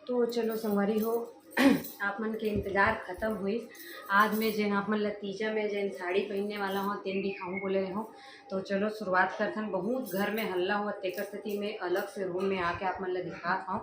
तो चलो संगवारी हो आप मन के इंतज़ार ख़त्म हुई। आज मैं जैन आप मन तीजा में जैन साड़ी पहनने वाला हूँ तेन दिखाऊँ बोले हो। तो चलो शुरुआत करथन। बहुत घर में हल्ला हुआ तेकर स्थिति में अलग से रूम में आके आप मन दिखा हूँ।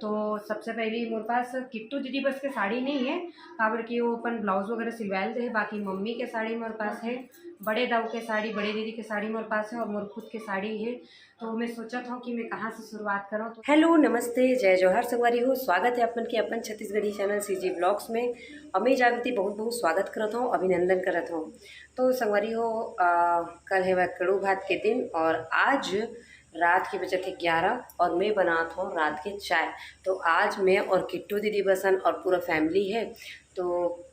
तो सबसे पहले मोर पास किट्टू दीदी बस के साड़ी नहीं है, काबर की वो अपन ब्लाउज वगैरह सिलवाए दे। बाकी मम्मी के साड़ी मोर पास है, बड़े दाऊ के साड़ी, बड़े दीदी के साड़ी मोर पास है और मोर खुद के साड़ी है। तो मैं सोचा था कि मैं कहाँ से शुरुआत करूँ। तो हेलो, नमस्ते, जय जोहार संगवारी हो। स्वागत है अपन के अपन छत्तीसगढ़ी चैनल सीजी ब्लॉग्स में। और मैं जागृति बहुत बहुत स्वागत करता हूँ, अभिनंदन करता हूँ। तो संगवारी हो कल है वह कड़ू भात के दिन और आज रात के बजे थे 11 और मैं बनाता हूँ रात के चाय। तो आज मैं और किट्टू दीदी बसन और पूरा फैमिली है। तो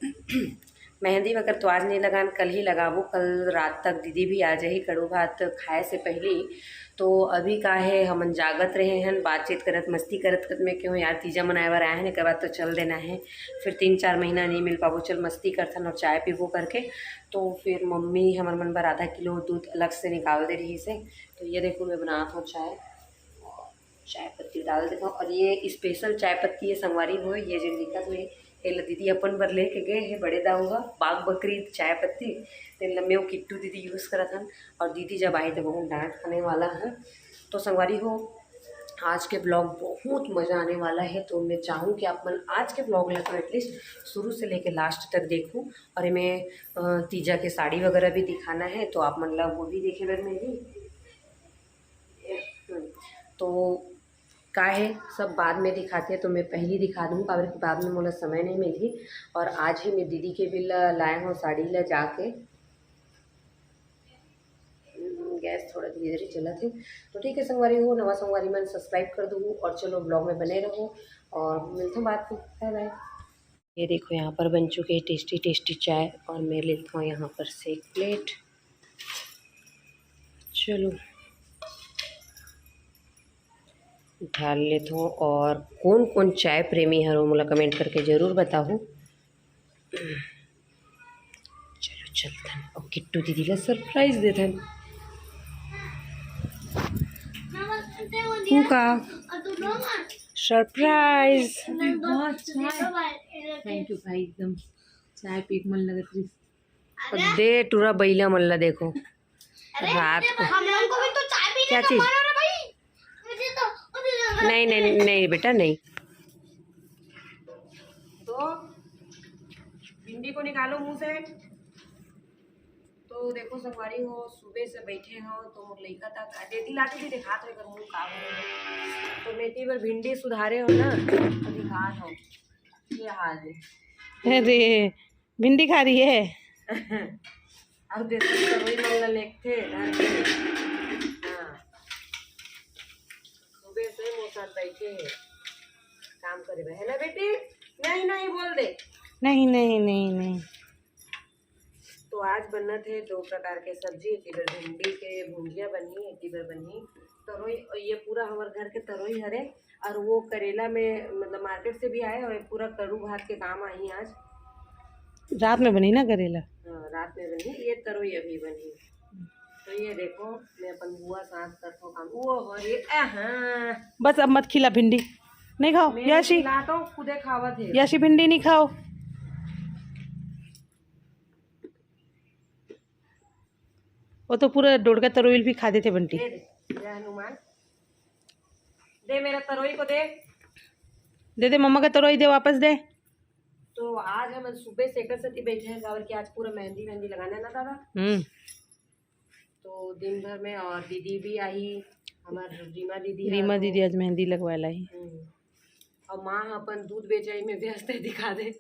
मेहंदी वगैरह तो आज नहीं लगान, कल ही लगाबो। कल रात तक दीदी भी आ जाही कड़ू भात खाए से पहले। तो अभी का है हमन जागत रहे हैं, बातचीत करत मस्ती करत में क्यों यार तीजा मनाए बर आए हैं, एक बार तो चल देना है। फिर 3-4 महीना नहीं मिल पाबो, चल मस्ती करथन और चाय पीबो करके। तो फिर मम्मी हमर मन बर आधा किलो दूध अलग से निकाल दे रही से। तो ये देखो मैं बनाता हूँ चाय, चाय पत्ती डाल देता हूँ। और ये स्पेशल चाय पत्ती है संगवारी हो, ये जो दिक्कत में तेल दीदी अपन बर लेके गए हैं बड़े दाऊंगा बाग बकरी चाय पत्ती तेल में वो किट्टू दीदी यूज़ करा था। और दीदी जब आई तो बहुत डांट खाने वाला है। तो संगवारी हो आज के ब्लॉग बहुत मज़ा आने वाला है। तो मैं चाहूँ कि आप मन आज के ब्लॉग ला तो एटलीस्ट शुरू से लेकर लास्ट तक देखूँ। और मैं तीजा के साड़ी वगैरह भी दिखाना है, तो आप मन ला वो भी देखे बर मेरी। तो का है सब बाद में दिखाते हैं, तो मैं पहली दिखा दूँ काबर के बाद में मोला समय नहीं मिली। और आज ही मैं दीदी के भी लाए हूँ साड़ी ला जाके। गैस थोड़ा धीरे धीरे चला थे। तो ठीक है संगवारी हो, नवा संगवारी मन सब्सक्राइब कर दूँ और चलो ब्लॉग में बने रहो और मिलते हैं बात में। Bye bye. ये देखो यहाँ पर बन चुके टेस्टी टेस्टी चाय और मैं लेता हूँ यहाँ पर से एक प्लेट। चलो ढाल लेता हूँ। और कौन कौन चाय प्रेमी है वो मोला कमेंट करके ज़रूर बताओ। चलो चलते हैं और किट्टू दीदी ला सरप्राइज देते हैं। का सरप्राइज। थैंक यू भाई, एकदम चाय पी के मन लगत रही। दे टूरा बैला मल्ला देखो रात को क्या चीज। नहीं नहीं नहीं बेटा नहीं। तो भिंडी को निकालो मुंह से। तो देखो संगवारी हो सुबह से बैठे हो तो मोर लइका तक देती लाती भी दिखा तो कर मुंह का तो मेथी पर भिंडी सुधारे हो ना तो दिखा हो ये हाल है। अरे भिंडी खा रही है। अब देखो तरोई मंगल लेके हाँ सुबह से मोर साथ बैठे हैं काम करे है ना बेटी। नहीं नहीं बोल दे। नहीं नहीं नहीं नहीं। तो आज बनना थे 2 प्रकार के सब्जी। एक बार भिंडी के भुंजिया बनी, एक बार बनी तरोई। और ये पूरा हमारे घर के तरोई हरे और वो करेला में मतलब मार्केट से भी आए और पूरा कड़ू भात के काम आई आज। रात में बनी ना करेला। हाँ रात में बनी, ये तरोई अभी बनी। तो ये देखो मैं अपन बुआ साथ करता हूँ काम। वो हरे हाँ बस अब मत खिला भिंडी, नहीं खाओ याशी। तो खुदे खावत है याशी भिंडी नहीं खाओ। वो तो पूरा डोडका तरोई भी खा देते बंटी। दे हनुमान दे मेरा तरोई को दे दे मम्मा का तरोई दे वापस दे। तो आज हम सुबह से एक सती बैठे हैं काबर कि आज पूरा मेहंदी मेहंदी लगाना है ना दादा। तो दिन भर में और दीदी भी आई हमार रीमा दीदी आज मेहंदी लगवा लाई। और माँ अपन दूध बेचाई में व्यस्त है दिखा दे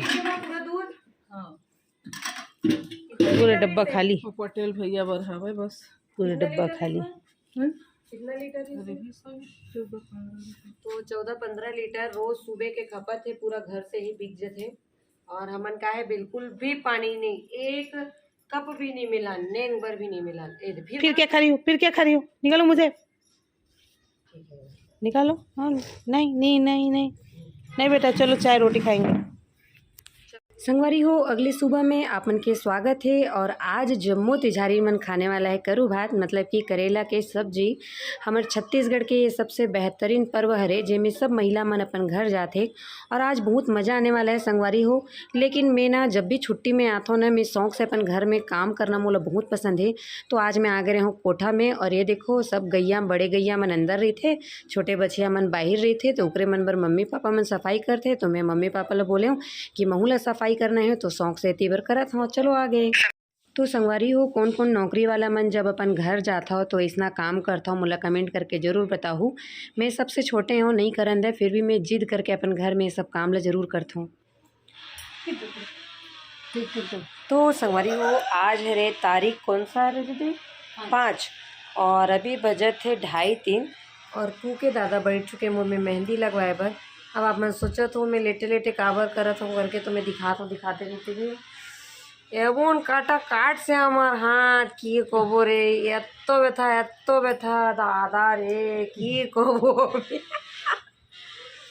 पूरा दूध। हाँ पूरा डब्बा खाली। पटेल भैया बर है बस पूरा डब्बा खाली। कितना लीटर है? तो 14-15 लीटर रोज सुबह के खपत है, पूरा घर से ही बिक जाते। और हमन का है बिल्कुल भी पानी नहीं, एक कप भी नहीं मिला, नेंग भर भी नहीं मिला। फिर क्या खा रही हो, फिर क्या खा रही हो? निकालो मुझे, निकालो। हाँ नहीं नहीं नहीं नहीं नहीं बेटा, चलो चाय रोटी खाएंगे। संगवारी हो अगली सुबह में आप मन के स्वागत है। और आज जम्मू तिजारी मन खाने वाला है करू भात, मतलब कि करेला के सब्जी। हमारे छत्तीसगढ़ के ये सबसे बेहतरीन पर्व हरे जेमें सब महिला मन अपन घर जाते और आज बहुत मज़ा आने वाला है संगवारी हो। लेकिन मैं ना जब भी छुट्टी में आता हूँ ना, मैं शौक से अपन घर में काम करना मोला बहुत पसंद है। तो आज मैं आ गए हूँ कोठा में और ये देखो सब गैया बड़े गैया मन अंदर रही थे, छोटे बच्चिया मन बाहर रही थे। तो ओकरे मन बर मम्मी पापा मन सफाई करते, तो मैं मम्मी पापा ला बोले हूँ कि महू ला सफाई करना है, तो शौक से तीबर करत हूँ। चलो आगे। तो संगवारी हो कौन कौन नौकरी वाला मन जब अपन घर जाता हो तो इतना काम करता हूँ, मोला कमेंट करके ज़रूर बताऊँ। मैं सबसे छोटे हूँ, नहीं करन दे, फिर भी मैं जिद करके अपन घर में सब काम ला ज़रूर करता हूँ। तो संगवारी हो आज है रे तारीख कौन सा है दीदी? 5 और अभी बजट थे 2:30-3 और पू के दादा बैठ चुके मुँह में मेहंदी लगवाए बर। अब आप मैं सोचा तो मैं लेटे लेटे काबर करत हूँ करके, तो मैं दिखाते रहती भी एबोन काटा काट से हमार हाथ की कोबो रे एत्तो व्यथा दादा रे की कोबो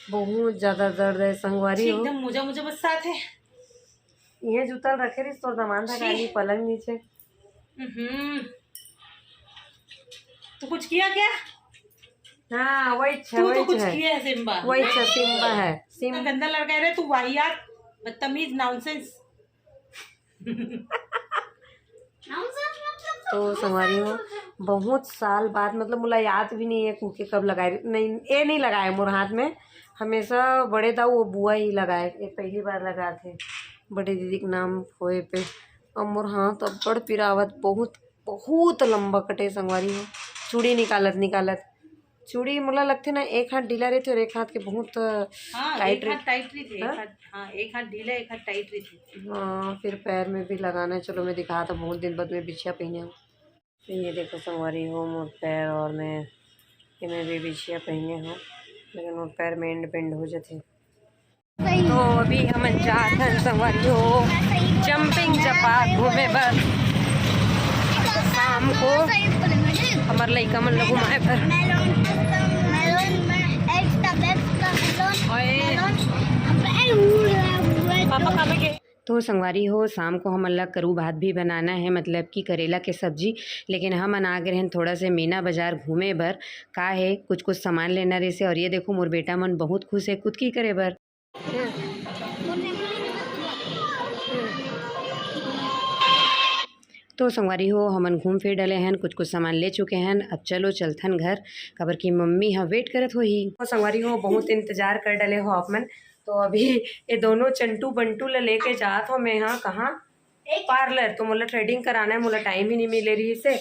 बहुत ज़्यादा दर्द है संगवारी हो। एकदम मुझे बस साथ है। ये जूता रखे रही तो सामान था गाली पलंग नीचे। तो कुछ किया क्या? हाँ वही तू तो कुछ किया है सिम्बा। वही सिम्बा है। तो गंदा लड़का है रे तू, वाहियात बदतमीज नॉनसेंस। तो संगवारी हो बहुत साल बाद, मतलब मुला याद भी नहीं है कुके कब लगाए, नहीं ये नहीं लगाए मोर हाथ में, हमेशा बड़े दाऊ वो बुआ ही लगाए, ये पहली बार लगा थे बड़े दीदी के नाम होए पे। और मोर हाथ अब बड़ पिरावत, बहुत लंबा कटे संगवारी हो। चूड़ी निकालत चूड़ी मोला लगते ना एक हाथ ढीला रहते और एक हाथ के बहुत टाइट रही थी। एक हाथ ढीला एक हाथ टाइट रही थी। हाँ फिर पैर में भी लगाना है। चलो मैं दिखा तो बहुत दिन बाद में बिछिया पहने हूँ। तो ये देखो संगवारी हो मोर पैर, और मैं भी बिछिया पहने हूँ, लेकिन मोर पैर में एंड बेंड हो जाते। तो अभी हम जात हैं संगवारी हो जंपिंग जपाक घूमे बर। शाम को हमार लइका मन ल घुमाए बर। तो संगवारी हो शाम को हमन ला करू भात भी बनाना है, मतलब कि करेला के सब्जी। लेकिन हम आ गए हैं थोड़ा से मीना बाजार घूमे बर, का है कुछ सामान लेना रहे से। और ये देखो मोर बेटा मन बहुत खुश है कुदकी करे बर। तो संगवारी हो हमन घूम फिर डले हैं, कुछ सामान ले चुके हैं। अब चलो चलथन घर, खबर की मम्मी हाँ वेट करत हो ही। तो संगवारी हो बहुत इंतजार कर डले हो आप मन। तो अभी ये दोनों चंटू बंटू ला लेके जात हो मैं हाँ कहाँ पार्लर। तो मोला थ्रेडिंग कराना है, मोला टाइम ही नहीं मिले रही से।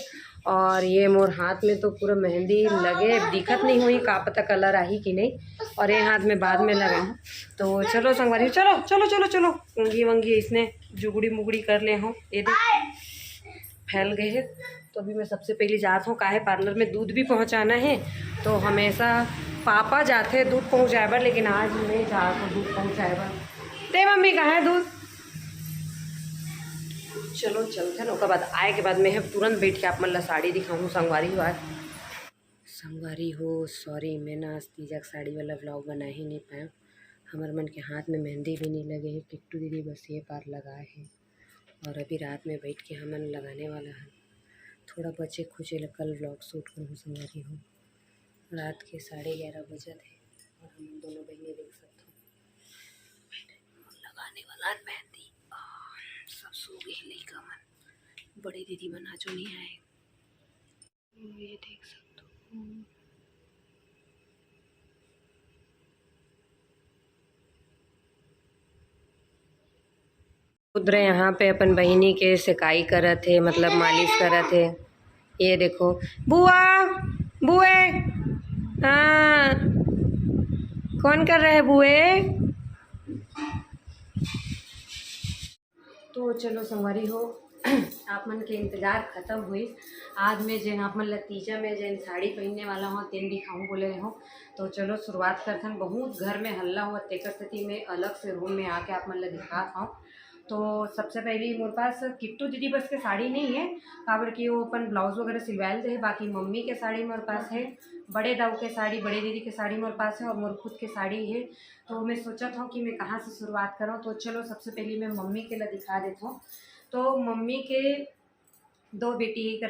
और ये मोर हाथ में तो पूरा मेहंदी लगे, दिखत नहीं हुई का पता कलर आई कि नहीं, और ये हाथ में बाद में लगा हूँ। तो चलो संगवारी चलो चलो चलो चलो उंगी वंगी इसने जुगड़ी मुगड़ी कर ले हो, ये देख फैल गए हैं। तो अभी मैं सबसे पहले जात हूँ काहे पार्लर में दूध भी पहुँचाना है। तो हमेशा पापा जाते हैं दूध पहुँचाए बर, लेकिन आज मैं जात हूँ दूध पहुँचाए बर। ते मम्मी कहाँ है दूध? चलो चलते हैं। उसके बाद आए के बाद मैं तुरंत बैठ के आप मन ला साड़ी दिखाऊँ संगवारी हो। आज संगवारी हो सॉरी मैं ना आज तीजा साड़ी वाला व्लॉग बना ही नहीं पाया। हमारे मन के हाथ में मेहंदी भी नहीं लगे है, किट्टू दीदी बस ये पार लगाए हैं। और अभी रात में बैठ के हमन लगाने वाला है, थोड़ा बचे खुचे कल व्लॉग शूट करूँ संगवारी हो। रात के 11:30 बजे थे और हम दोनों बहनें देख सकते हो लगाने वाला मेहंदी। सब सो गए लइका मन, बड़े दीदी मन आज नहीं आए, ये देख सकते हो। उधर यहाँ पे अपन बहिनी के सिकाई करत थे, मतलब मालिश करत थे। ये देखो बुआ बुए, हाँ कौन कर रहे हैं बुए? तो चलो संगवारी हो आप मन के इंतज़ार ख़त्म हुई। आज मैं जैन आप मन लतीजा में जैन साड़ी पहनने वाला हूँ तेन दिखाऊँ बोले हो। तो चलो शुरुआत करथन। बहुत घर में हल्ला हुआ तेकर स्थिति में अलग से रूम में आके आप मन दिखाता हूँ। तो सबसे पहले मोर पास किट्टू दीदी बस के साड़ी नहीं है, काबर की वो अपन ब्लाउज वगैरह सिलवाए थे। बाकी मम्मी के साड़ी मोर पास है, बड़े दाऊ के साड़ी, बड़े दीदी के साड़ी मोर पास है और मोर खुद के साड़ी है। तो मैं सोचा था कि मैं कहाँ से शुरुआत करूँ, तो चलो सबसे पहले मैं मम्मी के लिए दिखा देता हूँ। तो मम्मी के दो बेटी, एक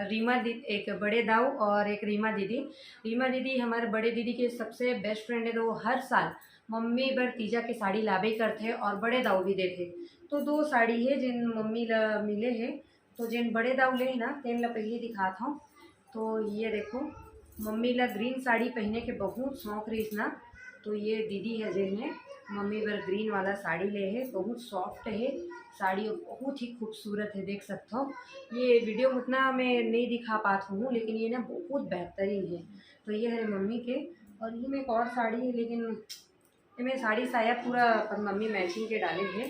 रीमा दी, एक बड़े दाऊ और एक रीमा दीदी। रीमा दीदी हमारे बड़े दीदी के सबसे बेस्ट फ्रेंड है, तो वो हर साल मम्मी बर तीजा के साड़ी लाबे करते और बड़े दाऊ भी देते। तो दो साड़ी है जिन मम्मी ला मिले है, तो जिन बड़े दाऊ ले ना तेन ला पहले दिखाता हूँ। तो ये देखो, मम्मी ला ग्रीन साड़ी पहने के बहुत शौक रही ना, तो ये दीदी है जिनने मम्मी बर ग्रीन वाला साड़ी ले है। बहुत सॉफ्ट है साड़ी और बहुत ही खूबसूरत है, देख सकते हो। ये वीडियो में उतना मैं नहीं दिखा पाती हूँ, लेकिन ये ना बहुत बेहतरीन है। तो ये है मम्मी के, और ये में एक और साड़ी है, लेकिन ये मैं साड़ी साया पूरा पर मम्मी मैचिंग के डाले है।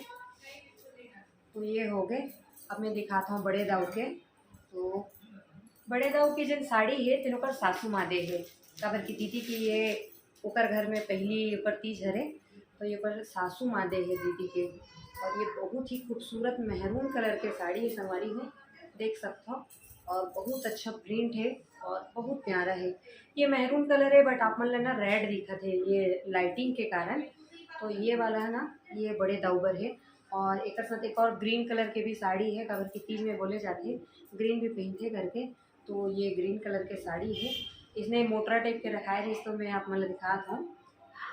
तो ये हो गए। अब मैं दिखाता हूँ बड़े दाऊ के। तो बड़े दाऊ की जिन साड़ी है तेन ओकर सासू माँ दे है, काबर की दीदी की ये ओकर घर में पहली ऊपर तीज हरे, तो ये पर सासू माँ दे है दीदी के। और ये बहुत ही खूबसूरत मेहरून कलर के साड़ी है संगवारी में, देख सकते हो। और बहुत अच्छा प्रिंट है और बहुत प्यारा है। ये मेहरून कलर है, बट आप मन लेना रेड दिखत है ये लाइटिंग के कारण। तो ये वाला है ना, ये बड़े दाऊबर है। और एक साथ एक और ग्रीन कलर के भी साड़ी है, काबर की तीज में बोले जाते हैं ग्रीन भी पहनते करके। तो ये ग्रीन कलर के साड़ी है, इसने मोटरा टाइप के रखा है, तो मैं आप मतलब दिखाता हूँ।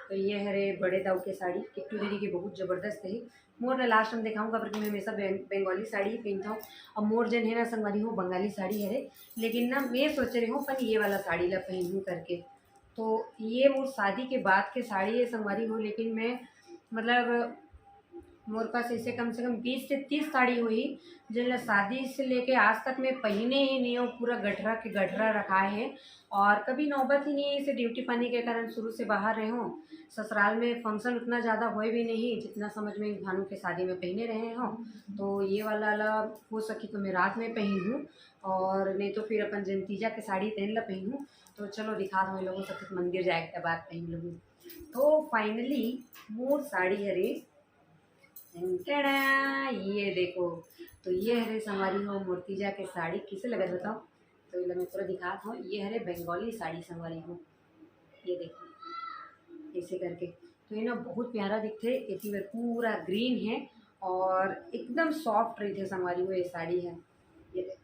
तो ये हरे बड़े दाऊ के साड़ी किट्टू दीदी की बहुत ज़बरदस्त है। मोर ने लास्ट में दिखाऊंगा, क्योंकि मैं हमेशा बंगाली साड़ी ही पहनता हूँ। अब मोर जन है ना संगवारी हूँ बंगाली साड़ी है, लेकिन ना मैं सोच रही हूँ अपन ये वाला साड़ी ला पहनूँ करके। तो ये मोर शादी के बाद के साड़ी है संगवारी हूँ, लेकिन मैं मतलब मोर पास ऐसे कम से कम 20 से 30 साड़ी हुई, जिन शादी से लेके आज तक मैं पहने ही नहीं हूँ। पूरा गठरा के गठरा रखा है, और कभी नौबत ही नहीं है। इसे ड्यूटी पाने के कारण शुरू से बाहर रहे हों, ससुराल में फंक्शन उतना ज़्यादा हुए भी नहीं जितना समझ में भानु के शादी में पहने रहे हों। तो ये वाला हो सकी तो मैं रात में पहनूँ, और नहीं तो फिर अपन जिन तीजा के साड़ी तेन ला पहनूँ। तो चलो दिखा रहा हूँ लोगों सब कुछ, मंदिर जाए के बाद पहन लूँ। तो फाइनली मोर साड़ी हरे, ये देखो। तो ये हरे संगवारी हो मूर्तिजा के साड़ी किसे लगत बताओ। तो ये मैं पूरा दिखाता हूँ। ये हरे बंगाली साड़ी संगवारी हो, ये देखो ऐसे करके। तो ये ना बहुत प्यारा दिखते, इसी में पूरा ग्रीन है और एकदम सॉफ्ट रही थे संगवारी हो। ये साड़ी है, ये देखो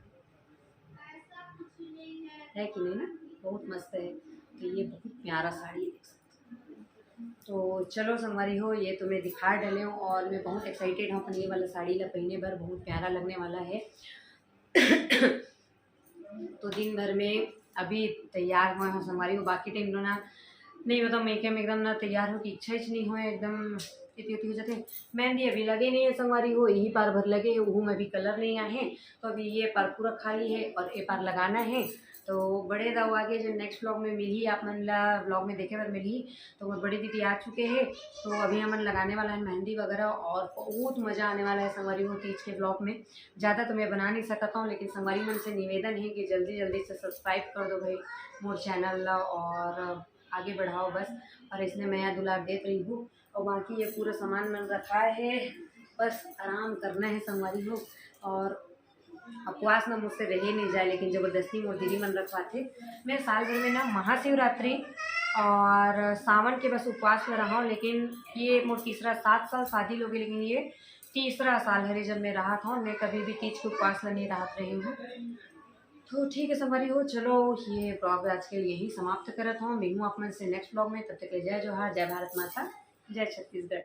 है कि नहीं ना, बहुत मस्त है। तो ये बहुत प्यारा साड़ी है, देख सकते। तो चलो संगवारी हो, ये तो मैं दिखा डले हूँ और मैं बहुत एक्साइटेड हूँ अपन ये वाला साड़ी ला पहने भर, बहुत प्यारा लगने वाला है। तो दिन भर में अभी तैयार हुए हैं संगवारी हो, बाकी टाइम लो ना नहीं बताओ मेकअप में एकदम ना तैयार हो की इच्छा ही नहीं हो, एकदम इतनी हो जाते। मेहंदी अभी लगे नहीं है संगवारी हो, यही पार भर लगे है, वो में भी कलर नहीं आए हैं। तो अभी ये पार पूरा खाली है और ये पार लगाना है। तो बड़े दाऊ आगे जो नेक्स्ट व्लॉग में मिली, आप मन ला व्लॉग में देखे बार मिली। तो वो बड़ी दीदी आ चुके हैं, तो अभी हमन लगाने वाला है मेहंदी वगैरह, और बहुत मज़ा आने वाला है संगवारी हो तीज के ब्लॉग में। ज़्यादा तो मैं बना नहीं सकता हूँ, लेकिन संगवारी मन से निवेदन है कि जल्दी जल्दी से सब्सक्राइब कर दो भाई मोर चैनल ला, और आगे बढ़ाओ बस। और इसने मैं दुलार देख रही हूँ, और बाकी ये पूरा सामान मन रखा है, बस आराम करना है संगवारी हो। और उपवास ना मुझसे रहे नहीं जाए, लेकिन ज़बरदस्ती मोर दीदी मन रखवाते। मैं साल भर में ना महाशिवरात्रि और सावन के बस उपवास में रहा हूँ, लेकिन ये मोर तीसरा 7 साल शादी लोगे, लेकिन ये तीसरा साल है जब मैं रहा था। मैं कभी भी तीज के उपवास में नहीं रह रही हूँ। तो ठीक है संगवारी हो, चलो ये ब्लॉग आज के लिए यही समाप्त करत हूँ। मिलूँ आप मन से नेक्स्ट ब्लॉग में, तब तक के जय जोहार, जय भारत माता, जय छत्तीसगढ़।